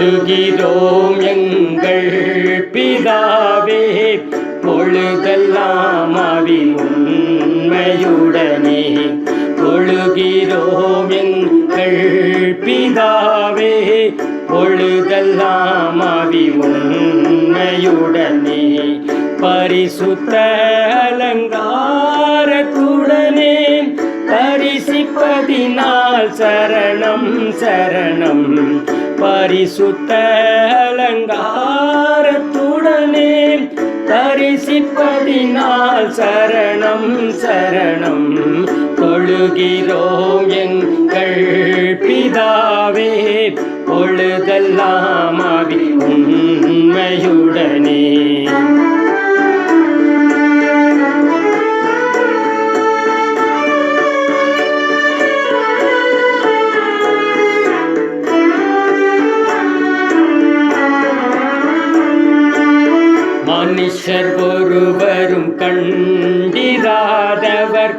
தொழுகிறோம் எங்கள் பிதாவே, பொழுதெல்லாம் ஆவின் உண்மையுடனே. தொழுகிறோம் எங்கள் பிதாவே, பொழுதெல்லாம் ஆவின் உண்மையுடனே. பரிசுத்த அலங்காரத்துடனே பரிசிப்பதினால் சரணம் சரணம். பரிசுத்த அலங்காரத்துடனே பரிசிப்பதினால் சரணம் சரணம். தொழுகிறோம் எங்கள் பிதாவே, பொழுதெல்லாம் ஆவின் உண்மையுடனே. மனுஷர் ஒருவரும் கண்டிராதவர்,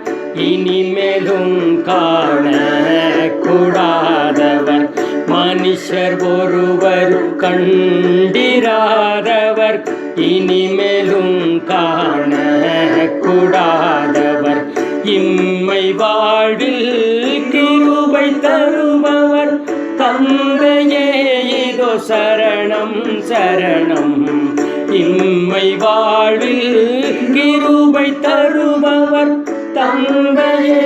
இனிமேலும் காணக்கூடாதவர். மனுஷர் ஒருவரும் கண்டிராதவர், இனிமேலும் காணக்கூடாதவர். இம்மை வாழ்வில் கிருபை தருபவர் தந்தையே இதோ சரணம் சரணம். இம்மை வாழ்வில் கிருபை தருபவர் தந்தையே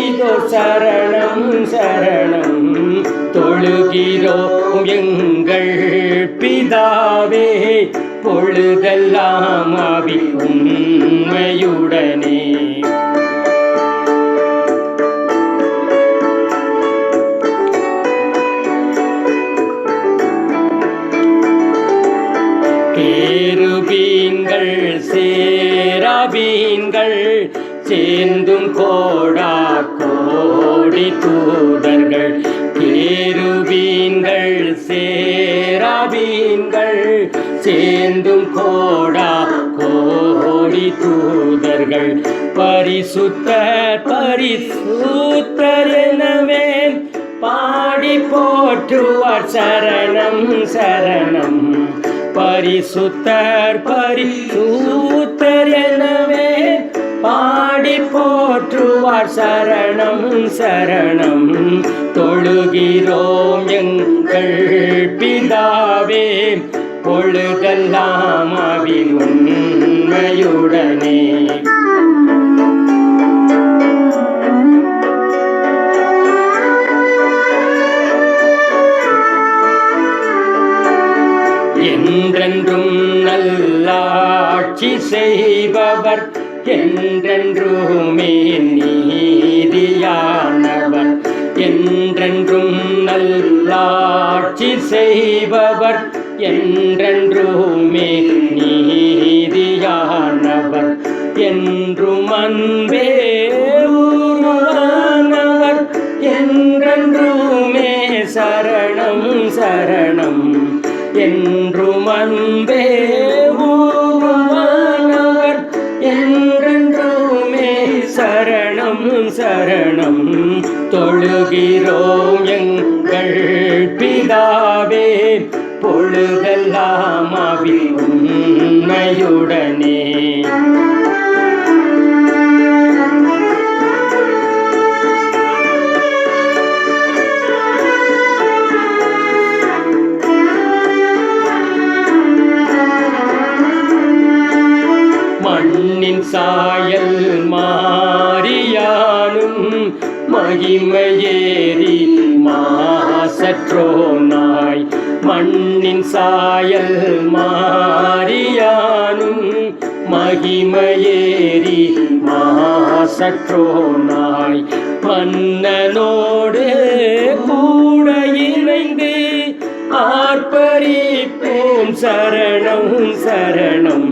இதோ சரணம் சரணம். தொழுகிறோம் எங்கள் பிதாவே, பொழுதெல்லாம் ஆவின் உண்மையுடனே. கேருபீன்கள் சேராபீன்கள் சேர்ந்தும் கோடா கோடி தூதர்கள். கேருபீன்கள் சேராபீன்கள் சேர்ந்தும் கோடா கோடி தூதர்கள். பரிசுத்தர் பரிசுத்தர் எனவே பாடி போற்றுவார் சரணம் சரணம். பரிசுத்தர் பரிசுத்தர் எனவே பாடி போற்றுவார் சரணம் சரணம். தொழுகிறோம் எங்கள் பிதாவே, பொழுதெல்லாம் ஆவின் உண்மையுடனே. என்றென்றும் நல்லாட்சி செய்பவர், என்றென்றுமே நீதியானவர். என்றென்றும் நல்லாட்சி செய்பவர், என்றென்றுமே நீதியானவர். என்றும் அன்பே உருவானவர், என்றென்றுமே சரணம் சரணம். என்றும் அன்பே உருவானவர், என்றென்றுமே சரணம் சரணம். தொழுகிறோம் எங்கள் பிதாவே, பொழுதெல்லாம் ஆவின் உண்மையுடனே. மண்ணின் சாயல் மாறியானும் மகிமையேறி மாசற்றோனாய். மண்ணின் சாயல் மாறியானும் மகிமையேறி மாசற்றோனாய். மன்னனோடு கூட இணைந்து ஆர்ப்பரிப்போம் சரணம் சரணம்.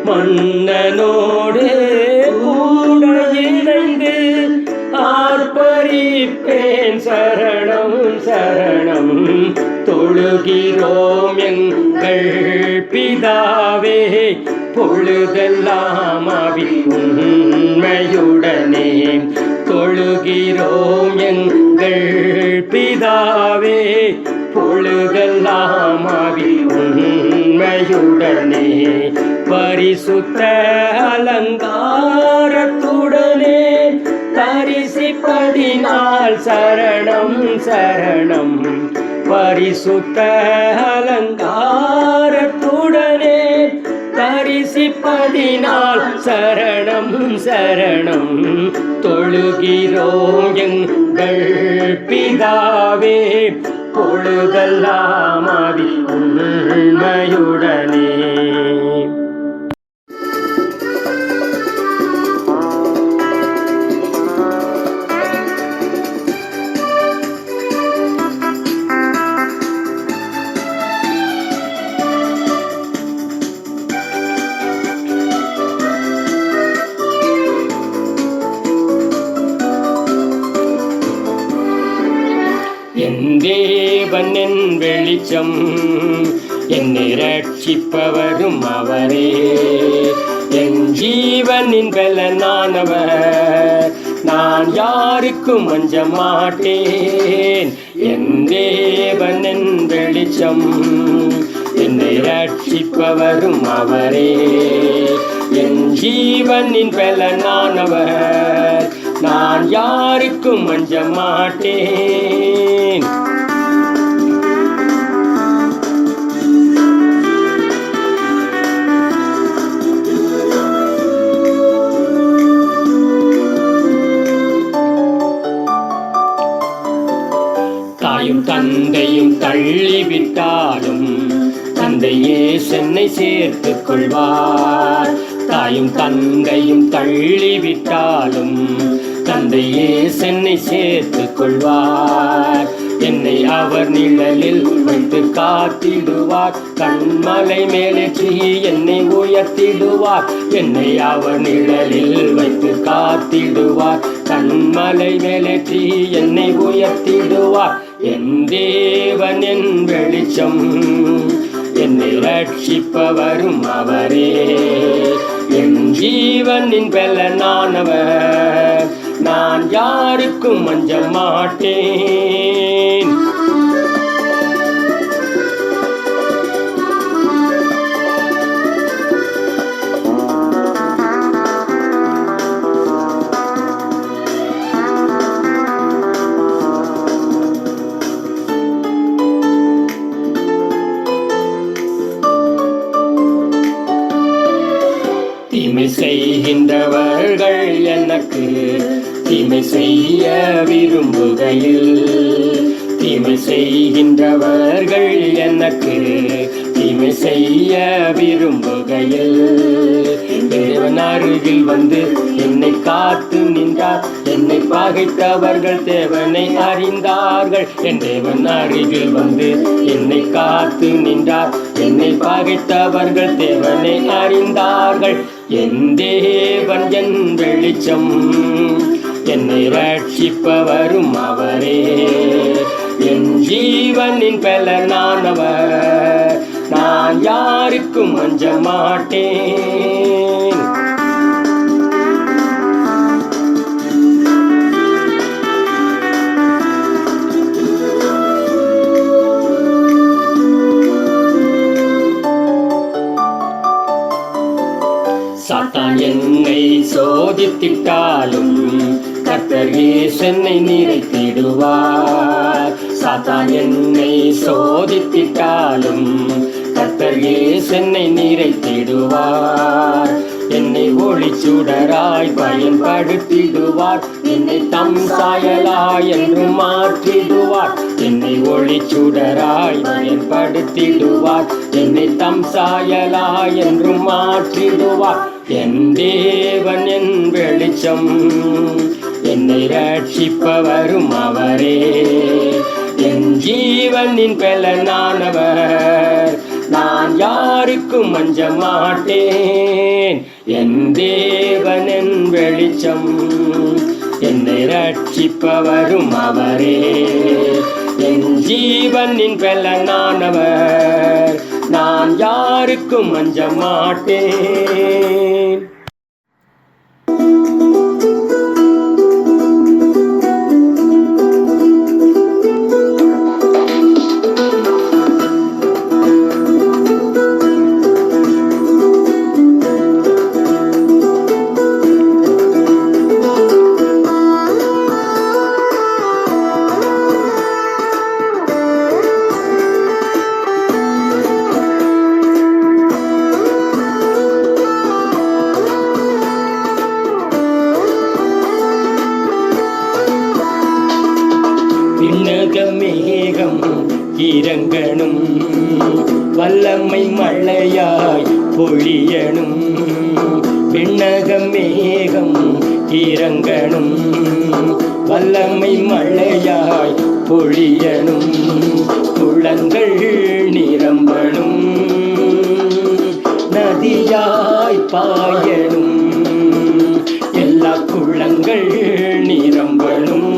மன்னனோடு கூட இணைந்து ஆர்ப்பரிப்பேன் சரணம் சரணம். தொழுகிறோம் எங்கள் பிதாவே, பொழுதெல்லாம் ஆவின் உண்மையுடனே. தொழுகிறோம் எங்கள் பிதாவே, பொழுதெல்லாம் ஆவி உண்மையுடனே பரிசுத்த அலங்காரத்துடனே தரிசிப்பதினால் சரணம் சரணம் பரிசுத்த அலங்காரத்துடனே தரிசிப்பதினால் சரணம் சரணம் தொழுகிறோம் எங்கள் பிதாவே பொழுதெல்லாம் ஆவி உண்மையுடனே. என் தேவன் என் வெளிச்சம் என்னை ரட்சிப்பவரும் அவரே என் ஜீவனின் பலனானவர் நான் யாருக்கும் அஞ்ச மாட்டேன். என் தேவன் என் வெளிச்சம் என்னை ரட்சிப்பவரும் அவரே என் ஜீவனின் பலனானவர் நான் யாருக்கும் அஞ்ச மாட்டேன். தாயும் தந்தையும் தள்ளிவிட்டாலும் தந்தையே சென்னை சேர்த்துக் கொள்வார். தாயும் தந்தையும் தள்ளிவிட்டாலும் தந்தையே சென்னை சேர்த்துக் கொள்வார். என்னை அவர் நிழலில் வைத்து காத்திடுவார். கண்மலை மேலேற்றி என்னை உயர்த்திடுவார். என்னை அவர் நிழலில் வைத்து காத்திடுவார். கண்மலை மேலேற்றி என்னை உயர்த்திடுவார். என் தேவன் என் வெளிச்சம் என்னை ரட்சிப்பவரும் அவரே என் ஜீவனின் பலனானவர் நான் யாருக்கும் அஞ்ச மாட்டேன். தீமை செய்கின்றவர்கள் எனக்கு தீமை செய்ய விரும்புகையில் தீமை செய்கின்றவர்கள் எனக்கு தீமை செய்ய விரும்புகையில் தேவன் அருகில் வந்து என்னை காத்து நின்றார். என்னை பகைத்தவர்கள் தேவனை அறிந்தார்கள். என் தேவன் அருகில் வந்து என்னை காத்து நின்றார். என்னை பகைத்தவர்கள் தேவனை அறிந்தார்கள். என் தேவன் என் வெளிச்சம் என்னை ரட்சிப்பவரும் அவரே என் ஜீவனின் பலனானவர் நான் யாருக்கும் அஞ்ச மாட்டேன். சாத்தான் என்னை சோதித்திட்டாலும் கர்த்தர் என்னை நிறைத்திடுவார். சாத்தான் என்னை சோதித்திட்டாலும் கர்த்தர் என்னை நிறைத்திடுவார். என்னை ஒளிச்சுடராய் பயன்படுத்திடுவார். என்னை தம் சாயலாய் என்று மாற்றிடுவார். என்னை ஒளிச்சுடராய் பயன்படுத்திடுவார். என்னை தம் சாயலாய் என்று மாற்றிடுவார். என் தேவன் என் வெளிச்சம் என்னை ரட்சிப்பவரும் அவரே என் ஜீவனின் பலனானவர் நான் யாருக்கும் அஞ்ச மாட்டேன். என் தேவன் என் வெளிச்சம் என்னை ரட்சிப்பவரும் அவரே என் ஜீவனின் பலனானவர் நான் யாருக்கும் அஞ்ச மாட்டேன். விண்ணக மேகம் இறங்கணும், வல்லமை மழையாய் பொழியணும். விண்ணக மேகம் இறங்கணும், வல்லமை மழையாய் பொழியணும். குளங்கள் நிரம்பணும், நதியாய் பாயணும். எல்லா குளங்கள் நிரம்பணும்,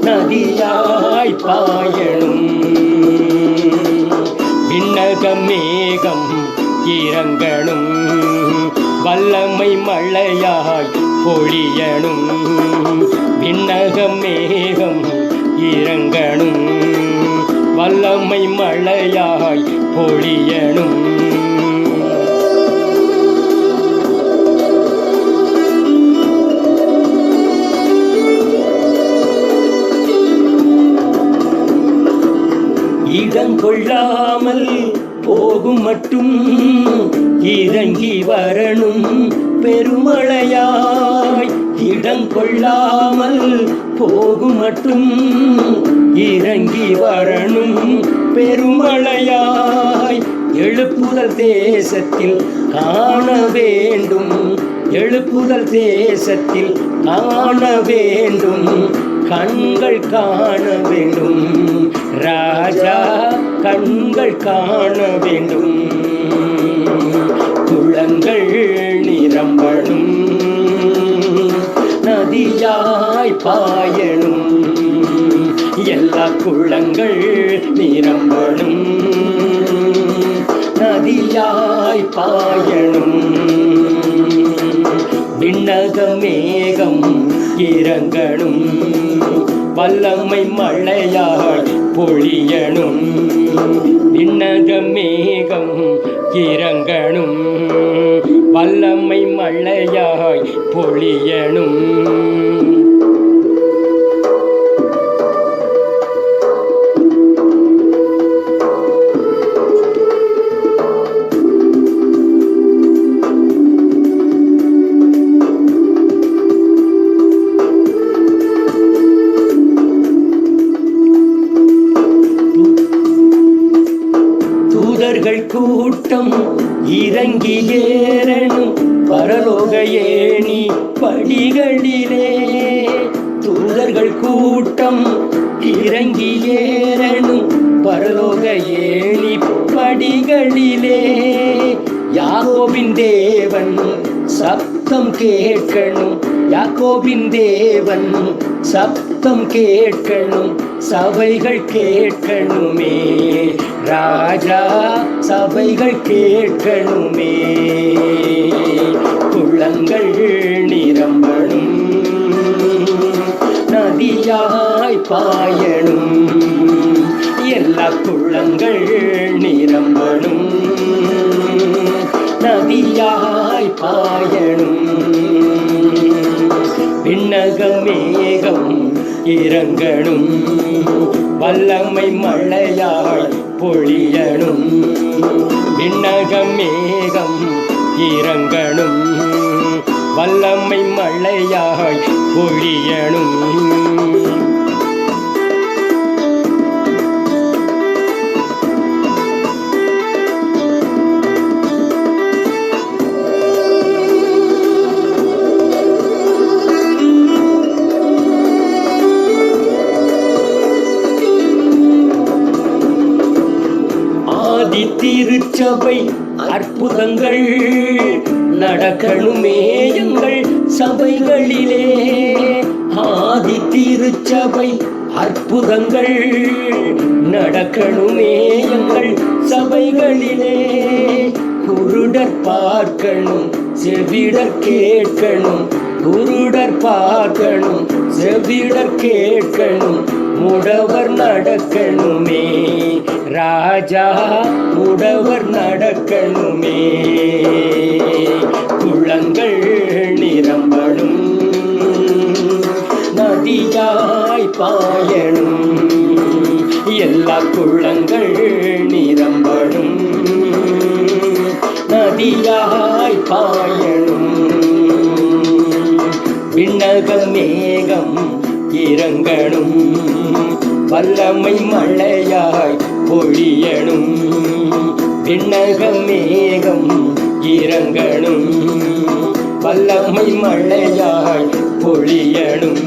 நதியாய் பாயணும். விண்ணக மேகம் இறங்கணும், வல்லமை மழையாய் பொழியணும். விண்ணக மேகம் இறங்கணும், வல்லமை மழையாய் பொழியணும். இடங்கொள்ளாமல் போகும் மட்டும் இறங்கி வரணும் பெருமழையாய். இடங்கொள்ளாமல் போகும் மட்டும் இறங்கி வரணும் பெருமழையாய். எழுப்புதல் தேசத்தில் காண வேண்டும், எழுப்புதல் தேசத்தில் காண வேண்டும். கண்கள் காண வேண்டும் ராஜா, கண்கள் காண வேண்டும். குளங்கள் நிரம்பணும், நதியாய் பாயணும். எல்லா குளங்கள் நிரம்பணும், நதியாய் பாயணும். விண்ணக மேகம் இறங்கணும், வல்லமை மழையாய் பொழியணும். விண்ணக மேகம் இறங்கணும், வல்லமை மழையாய் பொழியணும். கூட்டம் இறங்கி ஏறணும் பரலோக ஏணி படிகளிலே. தூதர்கள் கூட்டம் இறங்கி ஏறணும் பரலோக ஏணி படிகளிலே. யாக்கோபின் தேவன் சப்தம் கேட்கணும், யாக்கோபின் தேவன் சப்தம் கேட்கணும். சபைகள் கேட்கணுமே ராஜா, சபைகள் கேட்கணுமே. குளங்கள் நிரம்பணும், நதியாய் பாயணும். எல்லா குளங்கள் நிரம்பணும், நதியாய் பாயணும். விண்ணக மேகம் இறங்கணும், வல்லமை மழையாய் பொழியணும். விண்ணக மேகம் இறங்கணும், வல்லமை மழையாய் பொழியணும். திருச்சபை அற்புதங்கள் நடக்கணுமே எங்கள் சபைகளிலே. ஆதி திருச்சபை அற்புதங்கள் நடக்கணுமே எங்கள் சபைகளிலே. குருடர் பார்க்கணும், செவிடர் கேட்கணும், குருடர் பார்க்கணும், செவிடர் கேட்கணும். முடவர் நடக்கணுமே ராஜா, முடவர் நடக்கணுமே. குளங்கள் நிரம்பணும், நதியாய் பாயணும். எல்லா குளங்கள் நிரம்பணும், நதியாய் பாயணும். விண்ணக மேகம் இறங்கணும் வல்லமை மழையாய் பொழியணும் விண்ணக மேகம் இறங்கணும் வல்லமை மழையாய் பொழியணும்